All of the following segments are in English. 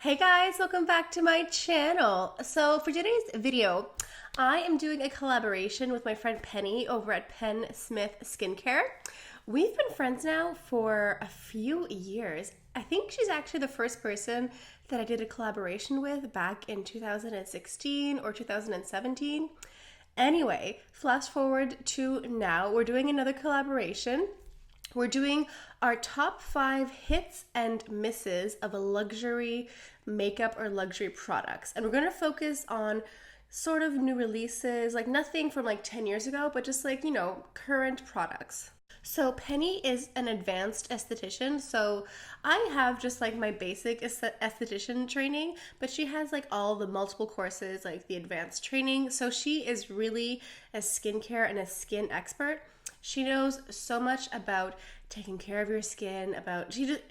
Hey guys, welcome back to my channel. So for today's video, I am doing a collaboration with my friend Penny over at PennSmithSkincare. We've been friends now for a few years. I think she's actually the first person that I did a collaboration with back in 2016 or 2017. Anyway, flash forward to now, we're doing another collaboration. We're doing our top 5 hits and misses of a luxury makeup or luxury products. And we're going to focus on sort of new releases, like nothing from like 10 years ago, but just like, current products. So Penny is an advanced esthetician, so I have just like my basic esthetician training, but she has like all the multiple courses, like the advanced training. So she is really a skincare and a skin expert. She knows so much about taking care of your skin,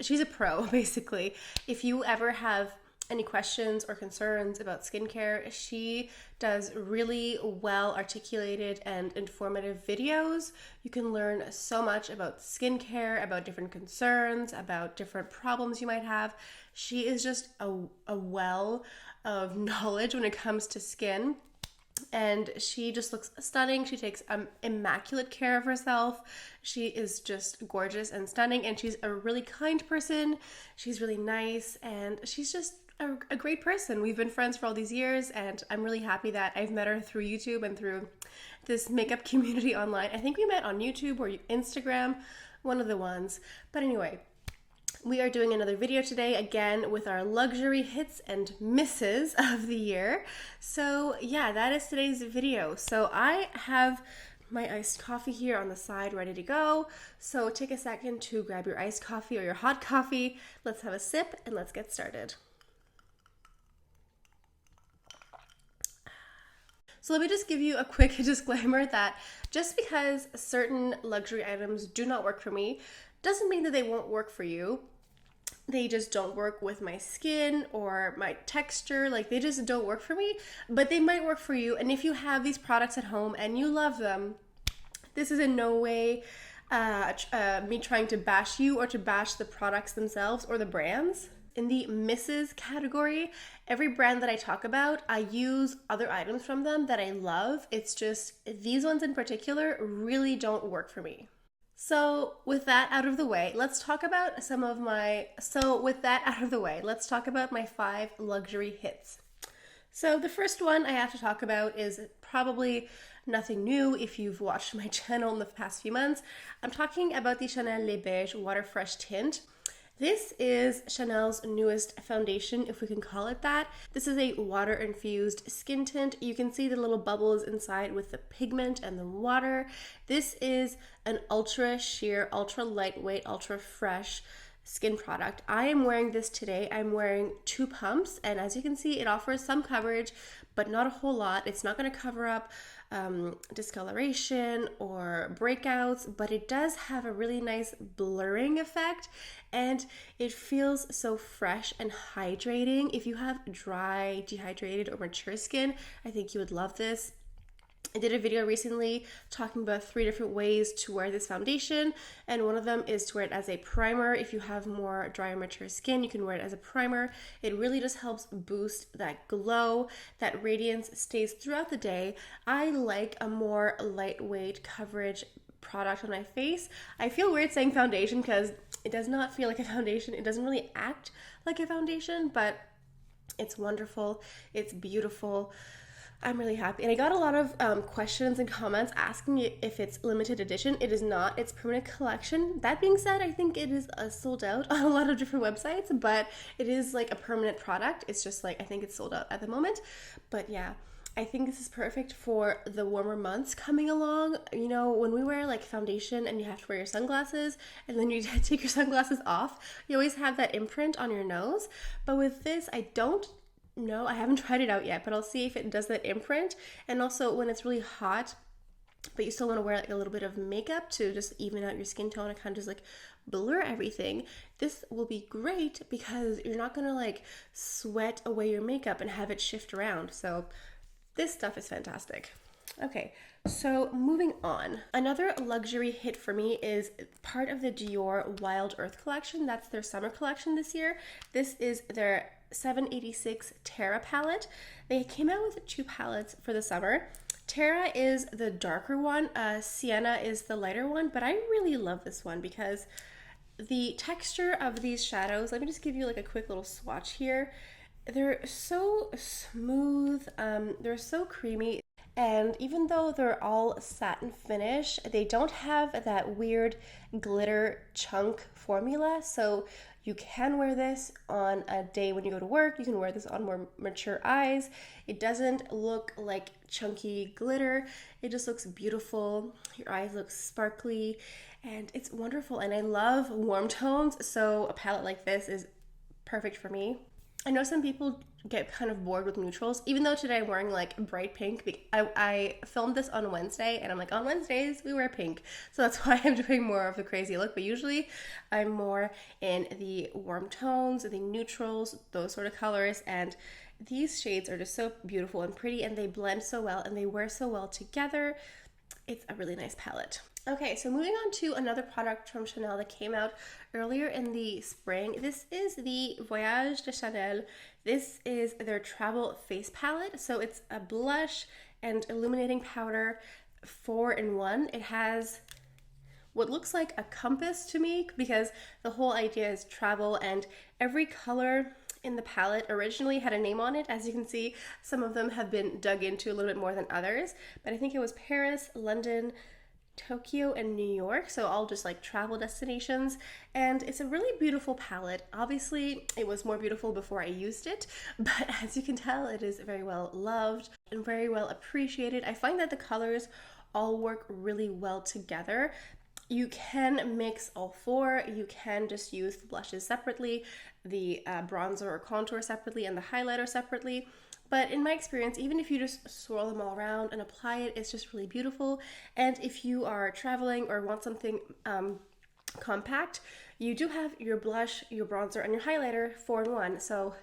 she's a pro basically. If you ever have any questions or concerns about skincare, she does really well articulated and informative videos. You can learn so much about skincare, about different concerns, about different problems you might have. She is just a well of knowledge when it comes to skin. And she just looks stunning. She takes immaculate care of herself. She is just gorgeous and stunning, and she's a really kind person. She's really nice, and she's just a great person. We've been friends for all these years, and I'm really happy that I've met her through YouTube and through this makeup community online. I think we met on YouTube or Instagram, one of the ones. But anyway, we are doing another video today, again, with our luxury hits and misses of the year. So yeah, that is today's video. So I have my iced coffee here on the side ready to go. So take a second to grab your iced coffee or your hot coffee. Let's have a sip and let's get started. So let me just give you a quick disclaimer that just because certain luxury items do not work for me, doesn't mean that they won't work for you. They just don't work with my skin or my texture. Like, they just don't work for me, but they might work for you. And if you have these products at home and you love them, this is in no way me trying to bash you or to bash the products themselves or the brands. In the misses category, every brand that I talk about, I use other items from them that I love. It's just these ones in particular really don't work for me. So with that out of the way, let's talk about my 5 luxury hits. So the first one I have to talk about is probably nothing new if you've watched my channel in the past few months. I'm talking about the Chanel Les Beige Water Fresh Tint. This is Chanel's newest foundation, if we can call it that. This is a water-infused skin tint. You can see the little bubbles inside with the pigment and the water. This is an ultra sheer, ultra lightweight, ultra fresh skin product. I am wearing this today. I'm wearing 2 pumps, and as you can see, it offers some coverage, but not a whole lot. It's not going to cover up discoloration or breakouts, but it does have a really nice blurring effect, and it feels so fresh and hydrating. If you have dry, dehydrated, or mature skin, I think you would love this. I did a video recently talking about 3 different ways to wear this foundation, and one of them is to wear it as a primer. If you have more dry or mature skin, you can wear it as a primer. It really just helps boost that glow. That radiance stays throughout the day. I like a more lightweight coverage product on my face. I feel weird saying foundation because it does not feel like a foundation. It doesn't really act like a foundation, but it's wonderful. It's beautiful. I'm really happy. And I got a lot of questions and comments asking if it's limited edition. It is not. It's permanent collection. That being said, I think it is sold out on a lot of different websites, but it is like a permanent product. It's just like, I think it's sold out at the moment. But yeah, I think this is perfect for the warmer months coming along. You know, when we wear like foundation and you have to wear your sunglasses and then you take your sunglasses off, you always have that imprint on your nose. But with this, no, I haven't tried it out yet, but I'll see if it does that imprint. And also when it's really hot, but you still want to wear like a little bit of makeup to just even out your skin tone and kind of just like blur everything, this will be great because you're not going to like sweat away your makeup and have it shift around. So this stuff is fantastic. Okay, so moving on. Another luxury hit for me is part of the Dior Wild Earth collection. That's their summer collection this year. This is their 786 Terra palette. They came out with 2 palettes for the summer. Terra is the darker one, Sienna is the lighter one, but I really love this one because the texture of these shadows, let me just give you like a quick little swatch here. They're so smooth, they're so creamy, and even though they're all satin finish, they don't have that weird glitter chunk formula, so you can wear this on a day when you go to work. You can wear this on more mature eyes. It doesn't look like chunky glitter. It just looks beautiful. Your eyes look sparkly and it's wonderful. And I love warm tones, so a palette like this is perfect for me. I know some people get kind of bored with neutrals, even though today I'm wearing like bright pink. I filmed this on Wednesday and I'm like, on Wednesdays we wear pink, so that's why I'm doing more of the crazy look, but usually I'm more in the warm tones, the neutrals, those sort of colors, and these shades are just so beautiful and pretty, and they blend so well and they wear so well together. It's a really nice palette. Okay, so moving on to another product from Chanel that came out earlier in the spring. This is the Voyage de Chanel. This is their travel face palette. So it's a blush and illuminating powder 4-in-1. It has what looks like a compass to me because the whole idea is travel, and every color in the palette originally had a name on it. As you can see, some of them have been dug into a little bit more than others, but I think it was Paris, London, Tokyo, and New York, so all just like travel destinations, and it's a really beautiful palette. Obviously it was more beautiful before I used it, but as you can tell, it is very well loved and very well appreciated. I find that the colors all work really well together. You can mix all 4. You can just use the blushes separately, the bronzer or contour separately, and the highlighter separately. But in my experience, even if you just swirl them all around and apply it, it's just really beautiful. And if you are traveling or want something compact, you do have your blush, your bronzer, and your highlighter 4-in-1. So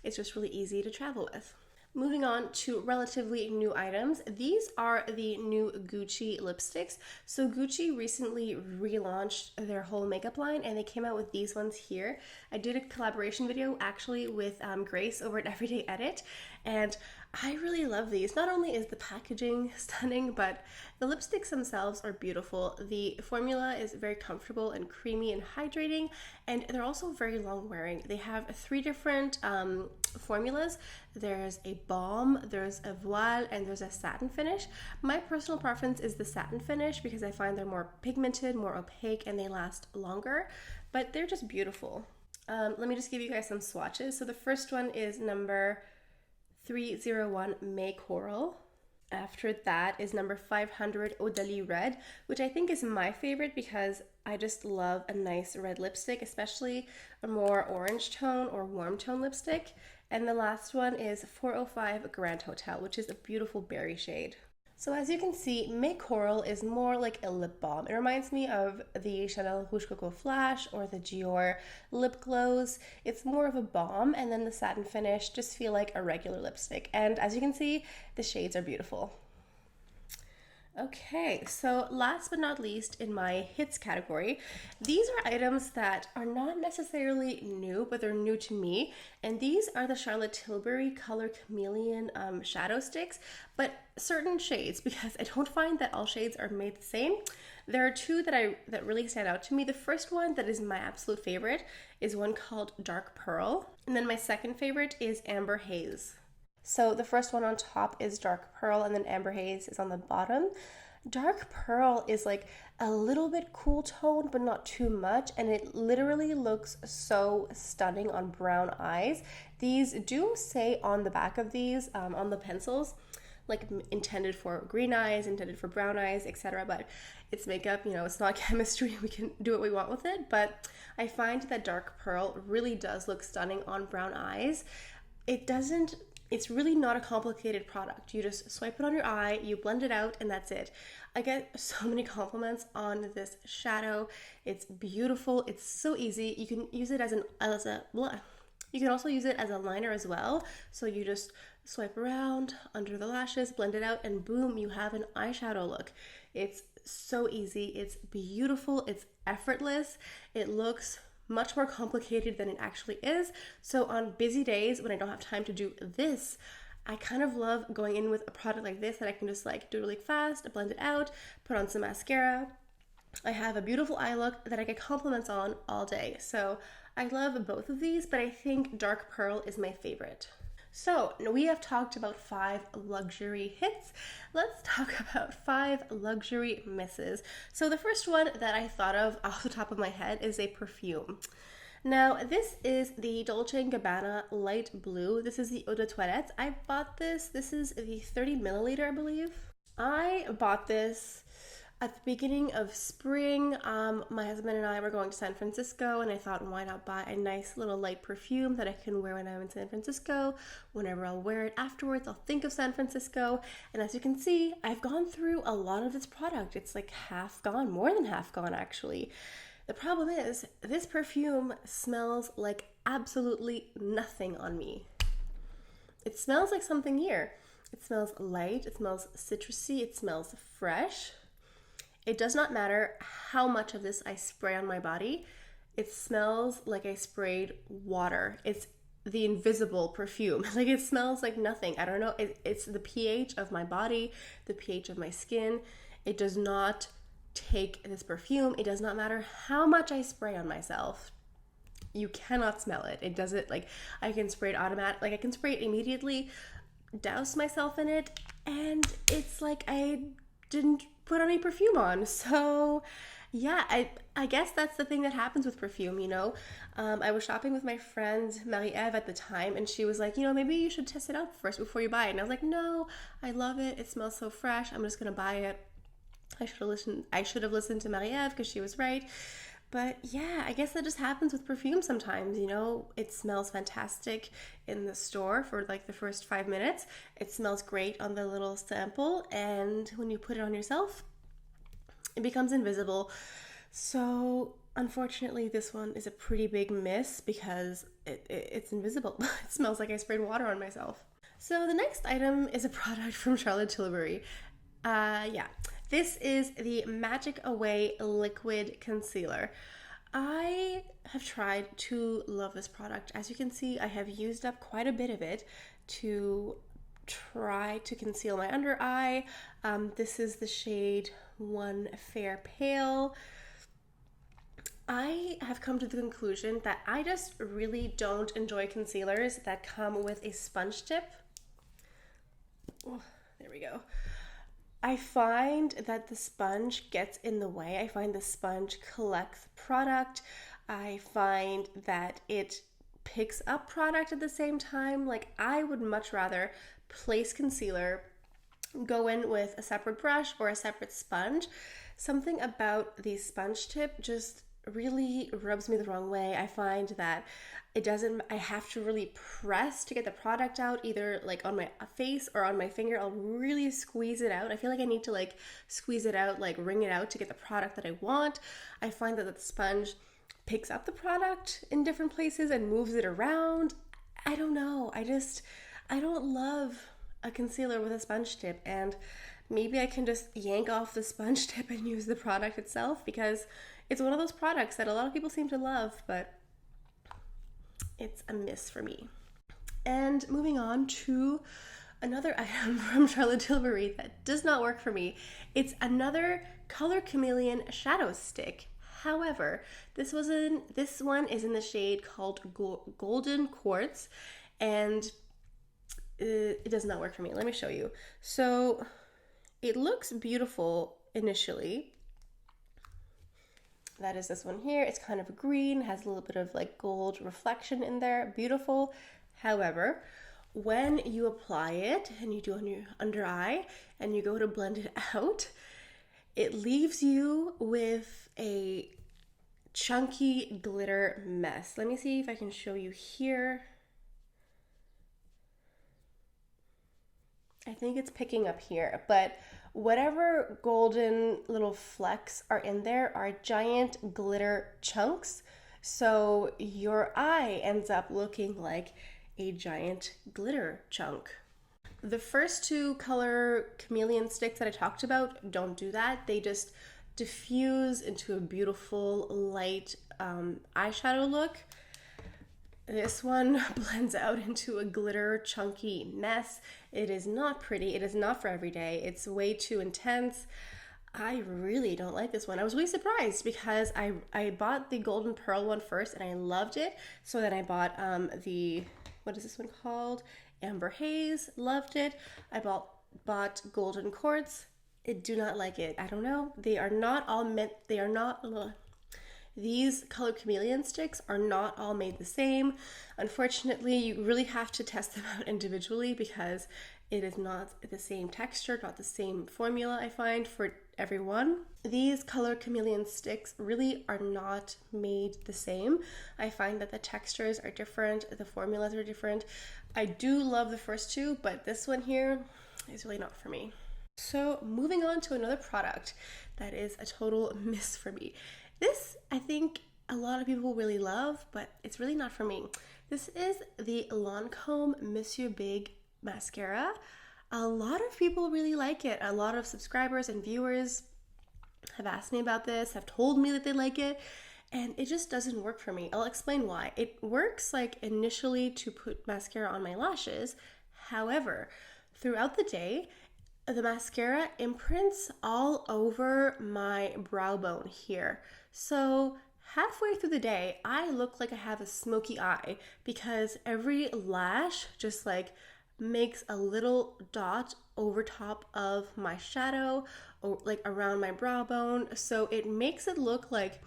it's just really easy to travel with. Moving on to relatively new items. These are the new Gucci lipsticks. So Gucci recently relaunched their whole makeup line, and they came out with these ones here. I did a collaboration video actually with Grace over at Everyday Edit, and I really love these. Not only is the packaging stunning, but the lipsticks themselves are beautiful. The formula is very comfortable and creamy and hydrating, and they're also very long wearing. They have 3 different formulas. There's a balm, there's a voile, and there's a satin finish. My personal preference is the satin finish because I find they're more pigmented, more opaque, and they last longer, but they're just beautiful. Let me just give you guys some swatches. So the first one is number 301 May Coral. After that is number 500 Odalie Red, which I think is my favorite because I just love a nice red lipstick, especially a more orange tone or warm tone lipstick. And the last one is 405 Grand Hotel, which is a beautiful berry shade. So as you can see, May Coral is more like a lip balm. It reminds me of the Chanel Rouge Coco Flash or the Dior lip glows. It's more of a balm, and then the satin finish just feel like a regular lipstick. And as you can see, the shades are beautiful. Okay, so last but not least in my hits category, these are items that are not necessarily new, but they're new to me. And these are the Charlotte Tilbury Color Chameleon shadow sticks, but certain shades, because I don't find that all shades are made the same. There are 2 that really stand out to me. The first one that is my absolute favorite is one called Dark Pearl. And then my second favorite is Amber Haze. So the first one on top is Dark Pearl, and then Amber Haze is on the bottom. Dark Pearl is like a little bit cool tone, but not too much, and it literally looks so stunning on brown eyes. These do say on the back of these, on the pencils, like intended for green eyes, intended for brown eyes, etc. But it's makeup, you know, it's not chemistry. We can do what we want with it. But I find that Dark Pearl really does look stunning on brown eyes. It's really not a complicated product. You just swipe it on your eye, you blend it out, and that's it. I get so many compliments on this shadow. It's beautiful. It's so easy. You can use it you can also use it as a liner as well. So you just swipe around under the lashes, blend it out, and boom, you have an eyeshadow look. It's so easy. It's beautiful. It's effortless. It looks much more complicated than it actually is. So on busy days when I don't have time to do this, I kind of love going in with a product like this that I can just like do really fast, blend it out, put on some mascara. I have a beautiful eye look that I get compliments on all day. So I love both of these, but I think Dark Pearl is my favorite. So we have talked about 5 luxury hits. Let's talk about 5 luxury misses. So the first one that I thought of off the top of my head is a perfume. Now this is the Dolce & Gabbana Light Blue. This is the Eau de Toilette. I bought this. This is the 30 milliliter, I believe. I bought this at the beginning of spring. My husband and I were going to San Francisco, and I thought, why not buy a nice little light perfume that I can wear when I'm in San Francisco. Whenever I'll wear it afterwards, I'll think of San Francisco. And as you can see, I've gone through a lot of this product. It's like half gone, more than half gone actually. The problem is, this perfume smells like absolutely nothing on me. It smells like something here. It smells light, it smells citrusy, it smells fresh. It does not matter how much of this I spray on my body. It smells like I sprayed water. It's the invisible perfume. Like, it smells like nothing. I don't know. It's the pH of my body, the pH of my skin. It does not take this perfume. It does not matter how much I spray on myself. You cannot smell it. It doesn't, like, I can spray it I can spray it immediately, douse myself in it, and it's like I didn't put any perfume on. So yeah, I guess that's the thing that happens with perfume, you know. I was shopping with my friend Marie-Eve at the time, and she was like, you know, maybe you should test it out first before you buy it. And I was like, no, I love it. It smells so fresh. I'm just gonna buy it. I should have listened to Marie-Eve because she was right. But yeah, I guess that just happens with perfume sometimes, you know. It smells fantastic in the store for like the first 5 minutes. It smells great on the little sample, and when you put it on yourself, it becomes invisible. So unfortunately, this one is a pretty big miss because it's invisible. It smells like I sprayed water on myself. So the next item is a product from Charlotte Tilbury. This is the Magic Away Liquid Concealer. I have tried to love this product. As you can see, I have used up quite a bit of it to try to conceal my under eye. This is the shade One Fair Pale. I have come to the conclusion that I just really don't enjoy concealers that come with a sponge tip. Oh, there we go. I find that the sponge gets in the way. I find the sponge collects product. I find that it picks up product at the same time. Like, I would much rather place concealer, go in with a separate brush or a separate sponge. Something about the sponge tip just really rubs me the wrong way. I find that I have to really press to get the product out, either like on my face or on my finger. I'll really squeeze it out. I feel like I need to like squeeze it out, like wring it out to get the product that I want. I find that the sponge picks up the product in different places and moves it around. I don't know. I don't love a concealer with a sponge tip, and maybe I can just yank off the sponge tip and use the product itself, because it's one of those products that a lot of people seem to love, but it's a miss for me. And moving on to another item from Charlotte Tilbury that does not work for me. It's another Color Chameleon shadow stick. However, this one is in the shade called Golden Quartz, and it does not work for me. Let me show you. So it looks beautiful initially. That is this one here. It's kind of a green, has a little bit of like gold reflection in there. Beautiful. However, when you apply it and you do on your under eye and you go to blend it out, it leaves you with a chunky glitter mess. Let me see if I can show you here. I think it's picking up here, but whatever golden little flecks are in there are giant glitter chunks. So your eye ends up looking like a giant glitter chunk. The first 2 Color Chameleon sticks that I talked about don't do that. They just diffuse into a beautiful light eyeshadow look. This one blends out into a glitter chunky mess. It is not pretty. It is not for every day. It's way too intense. I really don't like this one. I was really surprised because I bought the Golden Pearl one first and I loved it. So then I bought the, what is this one called? Amber Haze, loved it. I bought Golden Quartz. I do not like it. I don't know. They are not all meant, they are not, these color chameleon sticks are not all made the same. Unfortunately, you really have to test them out individually because it is not the same texture, not the same formula, I find, for everyone. These color chameleon sticks really are not made the same. I find that the textures are different, the formulas are different. I do love the first two, but this one here is really not for me. So moving on to another product that is a total miss for me. This, I think a lot of people really love, but it's really not for me. This is the Lancome Monsieur Big Mascara. A lot of people really like it. A lot of subscribers and viewers have asked me about this, have told me that they like it, and it just doesn't work for me. I'll explain why. It works like initially to put mascara on my lashes. However, throughout the day, the mascara imprints all over my brow bone here. So halfway through the day, I look like I have a smoky eye because every lash just like makes a little dot over top of my shadow or like around my brow bone. So it makes it look like,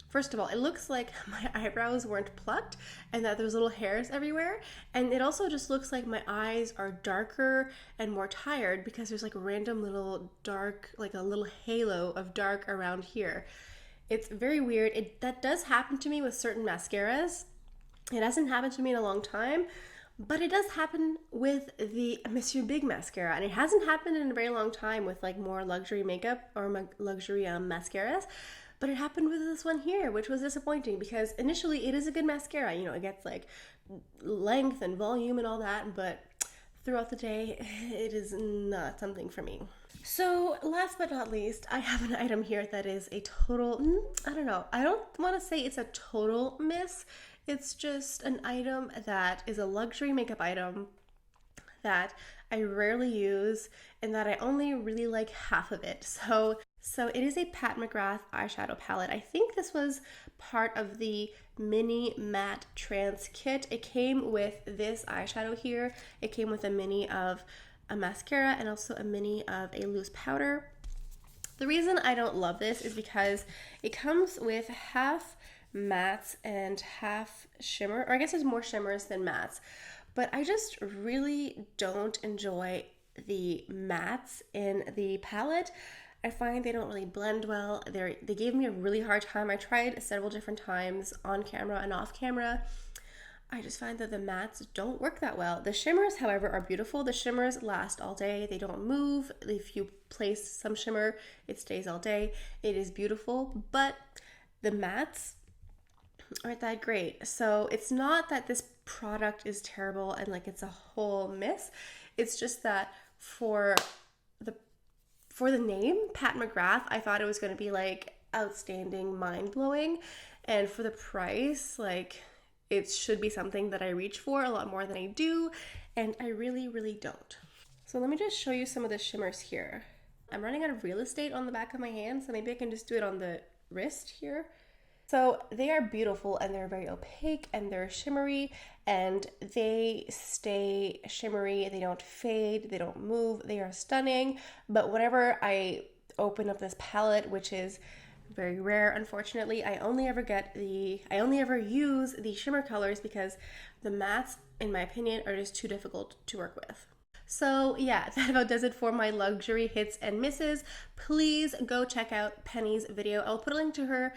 first of all, it looks like my eyebrows weren't plucked and that there's little hairs everywhere. And it also just looks like my eyes are darker and more tired because there's like a random little dark, like a little halo of dark around here. It's very weird. That does happen to me with certain mascaras. It hasn't happened to me in a long time, but it does happen with the Monsieur Big mascara, and it hasn't happened in a very long time with like more luxury makeup or luxury mascaras. But it happened with this one here, which was disappointing because initially it is a good mascara. You know, it gets like length and volume and all that, but throughout the day, it is not something for me. So last but not least, I have an item here that is a total, I don't know. I don't want to say it's a total miss. It's just an item that is a luxury makeup item that I rarely use and that I only really like half of it. So it is a Pat McGrath eyeshadow palette. I think this was part of the mini matte trans kit. It came with this eyeshadow here. It came with a mini of a mascara and also a mini of a loose powder. The reason I don't love this is because it comes with half mattes and half shimmer, or I guess there's more shimmers than mattes, but I just really don't enjoy the mattes in the palette. I find they don't really blend well. They gave me a really hard time. I tried several different times on camera and off camera. I just find that the mattes don't work that well. The shimmers, however, are beautiful. The shimmers last all day. They don't move. If you place some shimmer, it stays all day. It is beautiful, but the mattes aren't that great. So it's not that this product is terrible and like it's a whole miss. It's just that for the name, Pat McGrath, I thought it was going to be like outstanding, mind-blowing. And for the price, like it should be something that I reach for a lot more than I do. And I really, really don't. So let me just show you some of the shimmers here. I'm running out of real estate on the back of my hand, so maybe I can just do it on the wrist here. So they are beautiful and they're very opaque and they're shimmery and they stay shimmery. They don't fade, they don't move, they are stunning. But whenever I open up this palette, which is very rare, unfortunately, I only ever use the shimmer colors because the mattes, in my opinion, are just too difficult to work with. So yeah, that about does it for my luxury hits and misses. Please go check out Penny's video. I'll put a link to her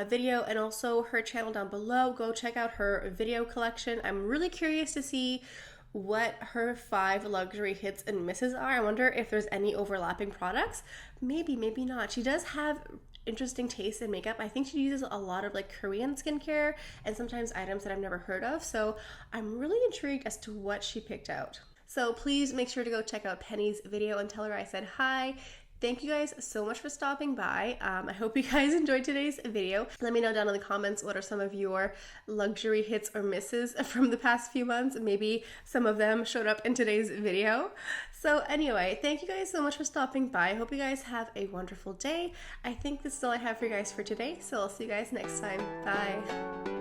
video and also her channel down below. Go check out her video collection. I'm really curious to see what her 5 luxury hits and misses are. I wonder if there's any overlapping products. Maybe, maybe not. She does have interesting taste in makeup. I think she uses a lot of like Korean skincare and sometimes items that I've never heard of. So I'm really intrigued as to what she picked out. So please make sure to go check out Penny's video and tell her I said hi. Thank you guys so much for stopping by. I hope you guys enjoyed today's video. Let me know down in the comments what are some of your luxury hits or misses from the past few months. Maybe some of them showed up in today's video. So anyway, thank you guys so much for stopping by. I hope you guys have a wonderful day. I think this is all I have for you guys for today, so I'll see you guys next time. Bye.